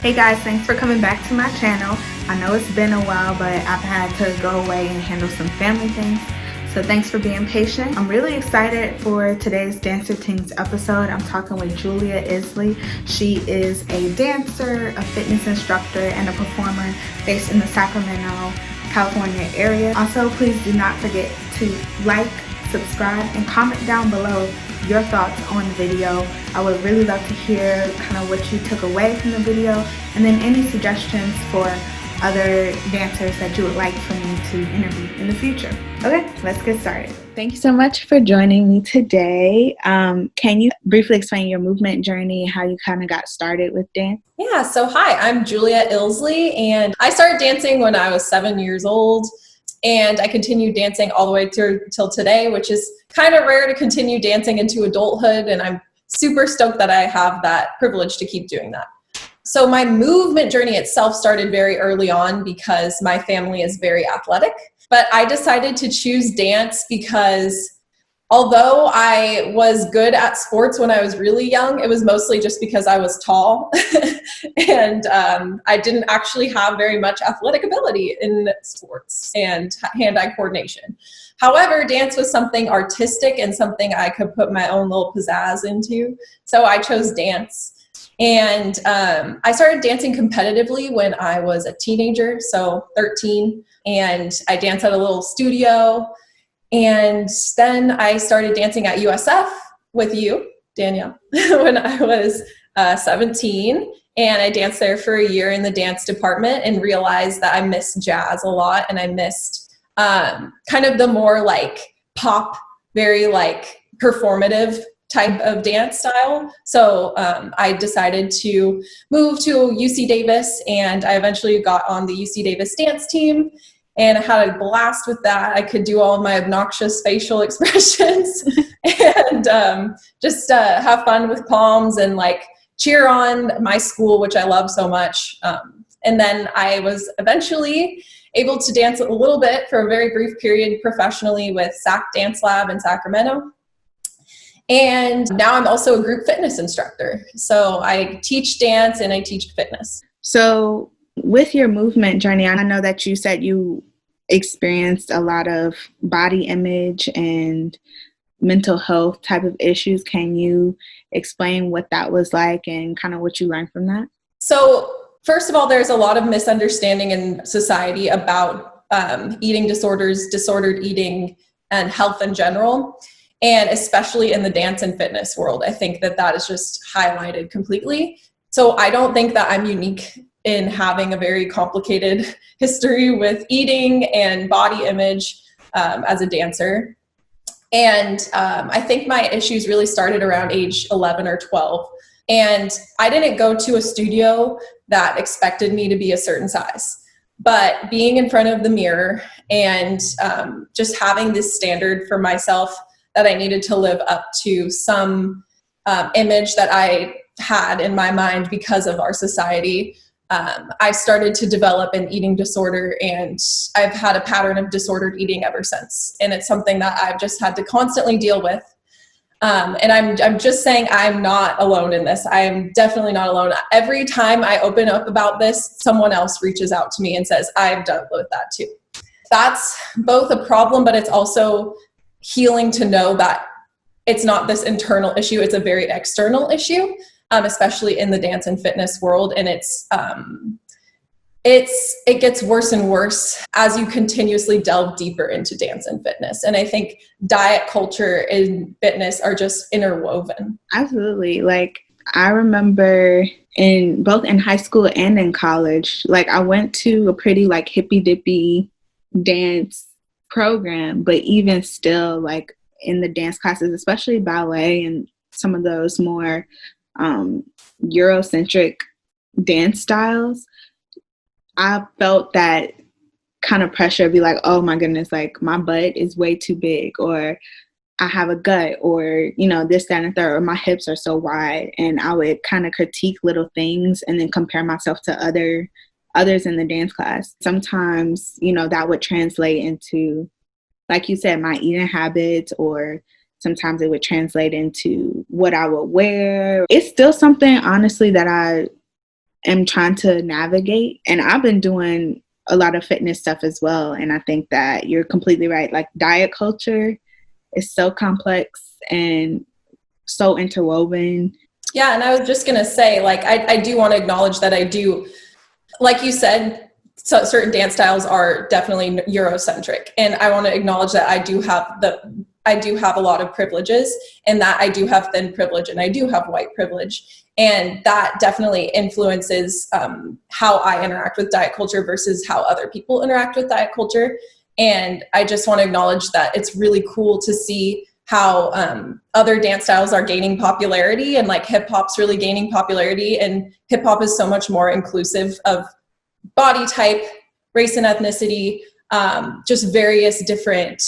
Hey guys, thanks for coming back to my channel. I know it's been a while, but I've had to go away and handle some family things. So thanks for being patient. I'm really excited for today's Dancertings episode. I'm talking with Julia Ilsley. She is a dancer, a fitness instructor, and a performer based in the Sacramento, California area. Also, please do not forget to like, subscribe, and comment down below your thoughts on the video. I would really love to hear kind of what you took away from the video, and then any suggestions for other dancers that you would like for me to interview in the future. Okay, let's get started. Thank you so much for joining me today. Can you briefly explain your movement journey, how you kind of got started with dance? Yeah, so hi, I'm Julia Ilsley, and I started dancing when I was 7 years old. And I continued dancing all the way through till today, which is kind of rare to continue dancing into adulthood. And I'm super stoked that I have that privilege to keep doing that. So my movement journey itself started very early on because my family is very athletic. But I decided to choose dance because although I was good at sports when I was really young, it was mostly just because I was tall and I didn't actually have very much athletic ability in sports and hand-eye coordination. However, dance was something artistic and something I could put my own little pizzazz into. So I chose dance. And I started dancing competitively when I was a teenager, so 13, and I danced at a little studio. And then I started dancing at USF with you, Danielle, when I was 17. And I danced there for a year in the dance department and realized that I missed jazz a lot. And I missed kind of the more like pop, very like performative type of dance style. So I decided to move to UC Davis, and I eventually got on the UC Davis dance team. And I had a blast with that. I could do all of my obnoxious facial expressions and just have fun with palms and like cheer on my school, which I love so much. And then I was eventually able to dance a little bit for a very brief period professionally with Sac Dance Lab in Sacramento. And now I'm also a group fitness instructor. So I teach dance and I teach fitness. So with your movement journey, I know that you said you experienced a lot of body image and mental health type of issues. Can you explain what that was like and kind of what you learned from that? So first of all, there's a lot of misunderstanding in society about eating disorders, disordered eating, and health in general. And especially in the dance and fitness world, I think that is just highlighted completely. So I don't think that I'm unique in having a very complicated history with eating and body image as a dancer. And I think my issues really started around age 11 or 12. And I didn't go to a studio that expected me to be a certain size. But being in front of the mirror and just having this standard for myself that I needed to live up to some image that I had in my mind because of our society, I started to develop an eating disorder, and I've had a pattern of disordered eating ever since. And it's something that I've just had to constantly deal with. And I'm just saying I'm not alone in this. I am definitely not alone. Every time I open up about this, someone else reaches out to me and says, I've dealt with that too. That's both a problem, but it's also healing to know that it's not this internal issue. It's a very external issue. Especially in the dance and fitness world. And it gets worse and worse as you continuously delve deeper into dance and fitness. And I think diet culture and fitness are just interwoven. Absolutely. Like I remember both in high school and in college, like I went to a pretty like hippy dippy dance program, but even still like in the dance classes, especially ballet and some of those more Eurocentric dance styles, I felt that kind of pressure, be like, oh my goodness, like my butt is way too big, or I have a gut, or, you know, this, that, and the third, or my hips are so wide. And I would kind of critique little things and then compare myself to others in the dance class. Sometimes, you know, that would translate into, like you said, my eating habits, or sometimes it would translate into what I would wear. It's still something, honestly, that I am trying to navigate. And I've been doing a lot of fitness stuff as well. And I think that you're completely right. Like, diet culture is so complex and so interwoven. Yeah, and I was just going to say, like, I do want to acknowledge that I do, like you said, so certain dance styles are definitely Eurocentric. And I want to acknowledge that I do have a lot of privileges, and that I do have thin privilege, and I do have white privilege. And that definitely influences how I interact with diet culture versus how other people interact with diet culture. And I just want to acknowledge that it's really cool to see how other dance styles are gaining popularity, and like hip hop's really gaining popularity. And hip hop is so much more inclusive of body type, race and ethnicity, just various different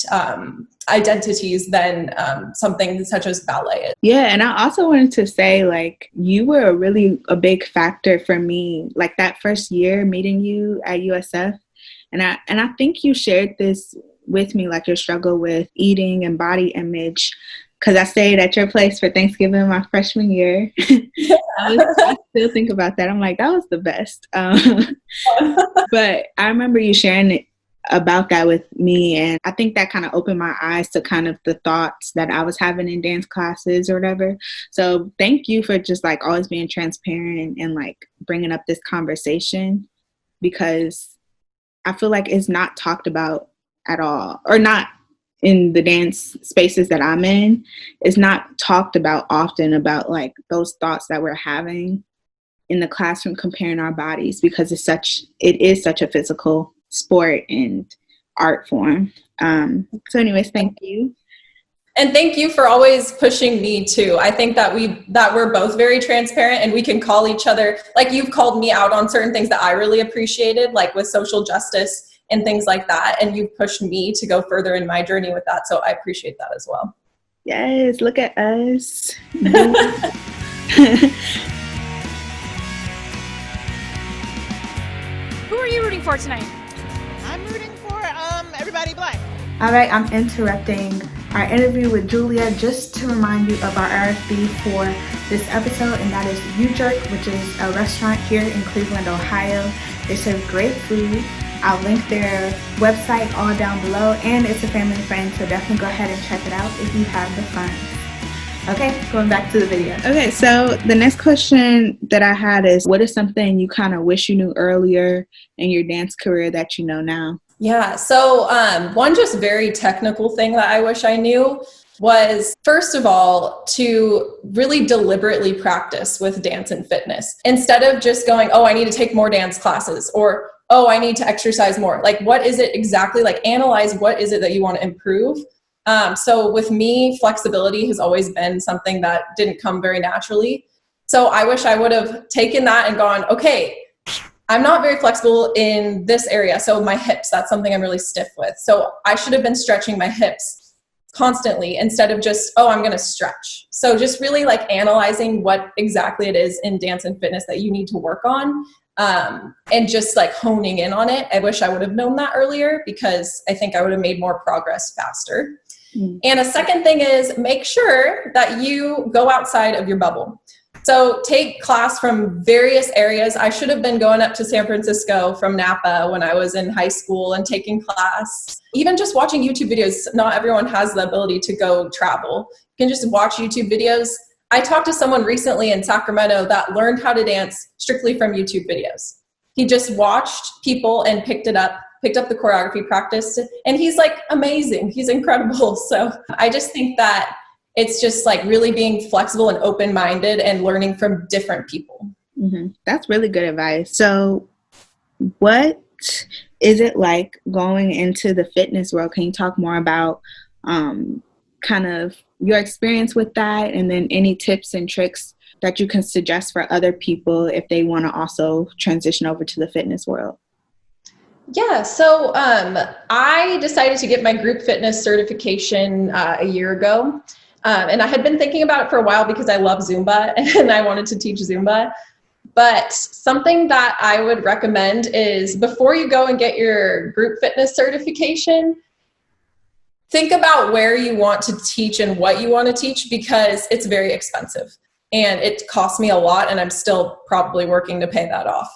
identities than something such as ballet. Yeah, and I also wanted to say, like, you were a big factor for me, like that first year meeting you at USF. And I think you shared this with me, like your struggle with eating and body image, because I stayed at your place for Thanksgiving my freshman year. I still think about that. I'm like, that was the best. But I remember you sharing about that with me, and I think that kind of opened my eyes to kind of the thoughts that I was having in dance classes or whatever. So thank you for just like always being transparent and like bringing up this conversation, because I feel like it's not talked about at all, or not in the dance spaces that I'm in. It's not talked about often, about like those thoughts that we're having in the classroom comparing our bodies, because it is such a physical sport and art form. So anyways, thank you. And thank you for always pushing me too. I think that we're both very transparent, and we can call each other, like you've called me out on certain things that I really appreciated, like with social justice and things like that. And you've pushed me to go further in my journey with that. So I appreciate that as well. Yes, look at us. Who are you rooting for tonight? I'm rooting for everybody black. All right, I'm interrupting our interview with Julia just to remind you of our RFB for this episode, and that is Ujerk, which is a restaurant here in Cleveland, Ohio. They serve great food. I'll link their website all down below, and it's a family friend, so definitely go ahead and check it out if you have the funds. Okay, going back to the video. Okay, so the next question that I had is, what is something you kind of wish you knew earlier in your dance career that you know now? Yeah, so one just very technical thing that I wish I knew was, first of all, to really deliberately practice with dance and fitness. Instead of just going, oh, I need to take more dance classes, or, oh, I need to exercise more. Like, what is it exactly? Like, analyze what is it that you want to improve. So with me, flexibility has always been something that didn't come very naturally. So I wish I would have taken that and gone, okay, I'm not very flexible in this area. So my hips, that's something I'm really stiff with. So I should have been stretching my hips constantly instead of just, oh, I'm going to stretch. So just really like analyzing what exactly it is in dance and fitness that you need to work on, and just like honing in on it. I wish I would have known that earlier, because I think I would have made more progress faster. And a second thing is, make sure that you go outside of your bubble. So take class from various areas. I should have been going up to San Francisco from Napa when I was in high school and taking class. Even just watching YouTube videos, not everyone has the ability to go travel. You can just watch YouTube videos. I talked to someone recently in Sacramento that learned how to dance strictly from YouTube videos. He just watched people and picked up the choreography, practiced, and he's like amazing. He's incredible. So I just think that it's just like really being flexible and open-minded and learning from different people. Mm-hmm. That's really good advice. So what is it like going into the fitness world? Can you talk more about kind of your experience with that, and then any tips and tricks that you can suggest for other people if they want to also transition over to the fitness world? Yeah, so I decided to get my group fitness certification a year ago. And I had been thinking about it for a while because I love Zumba and I wanted to teach Zumba. But something that I would recommend is, before you go and get your group fitness certification, think about where you want to teach and what you want to teach, because it's very expensive. and it cost me a lot, and I'm still probably working to pay that off.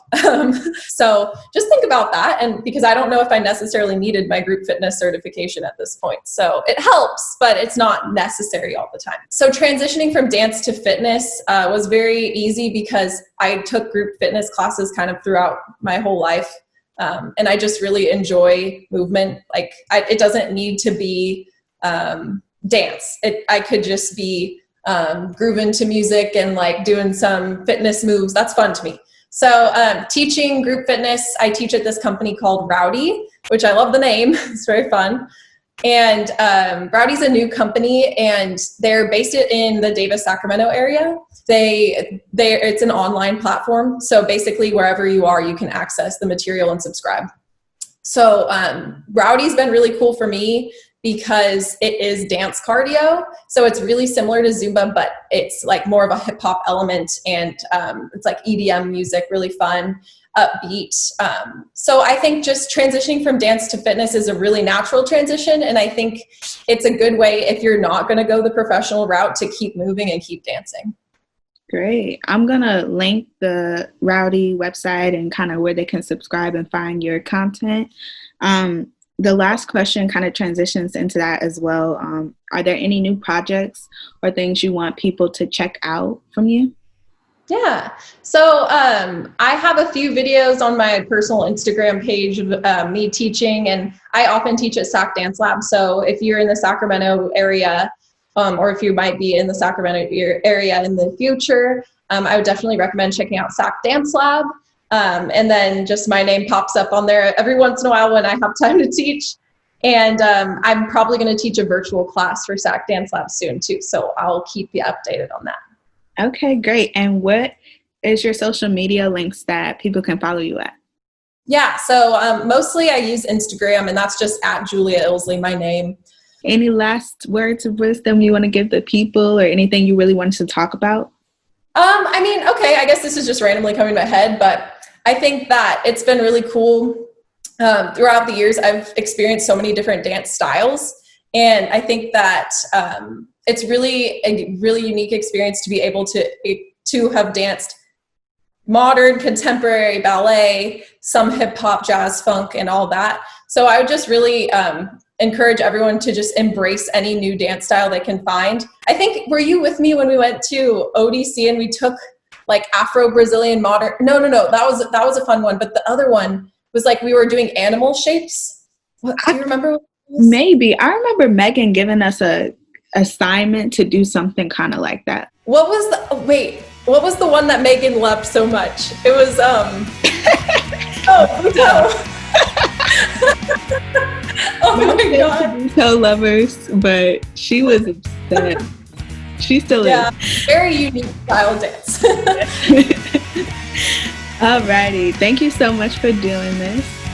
So just think about that. And because I don't know if I necessarily needed my group fitness certification at this point. So it helps, but it's not necessary all the time. So transitioning from dance to fitness was very easy because I took group fitness classes kind of throughout my whole life. And I just really enjoy movement. Like it doesn't need to be dance. I could just be grooving to music and like doing some fitness moves. That's fun to me. So teaching group fitness, I teach at this company called ROWDY, which I love the name. It's very fun. And ROWDY's a new company, and they're based in the Davis, Sacramento area. It's an online platform. So basically wherever you are, you can access the material and subscribe. So ROWDY's been really cool for me because it is dance cardio. So it's really similar to Zumba, but it's like more of a hip hop element, and it's like EDM music, really fun, upbeat. So I think just transitioning from dance to fitness is a really natural transition. And I think it's a good way, if you're not going to go the professional route, to keep moving and keep dancing. Great. I'm going to link the ROWDY website and kind of where they can subscribe and find your content. The last question kind of transitions into that as well. Are there any new projects or things you want people to check out from you? Yeah. So I have a few videos on my personal Instagram page of me teaching, and I often teach at Sac Dance Lab. So if you're in the Sacramento area, or if you might be in the Sacramento area in the future, I would definitely recommend checking out Sac Dance Lab. And then just my name pops up on there every once in a while when I have time to teach. And I'm probably going to teach a virtual class for Sac Dance Lab soon too. So I'll keep you updated on that. Okay, great. And what is your social media links that people can follow you at? Yeah, so mostly I use Instagram, and that's just at Julia Ilsley, my name. Any last words of wisdom you want to give the people, or anything you really wanted to talk about? I mean, okay, I guess this is just randomly coming to my head, but I think that it's been really cool. Throughout the years, I've experienced so many different dance styles, and I think that it's really a really unique experience to be able to have danced modern, contemporary, ballet, some hip hop, jazz, funk, and all that. So I would just really encourage everyone to just embrace any new dance style they can find. I think, were you with me when we went to ODC and we took like Afro-Brazilian modern? No, that was a fun one. But the other one was like we were doing animal shapes. Do you remember? Maybe. I remember Megan giving us a assignment to do something kind of like that. What was the one that Megan loved so much? It was oh my god. So lovers, but she was upset. She still is. Very unique style dance. Alrighty. Thank you so much for doing this.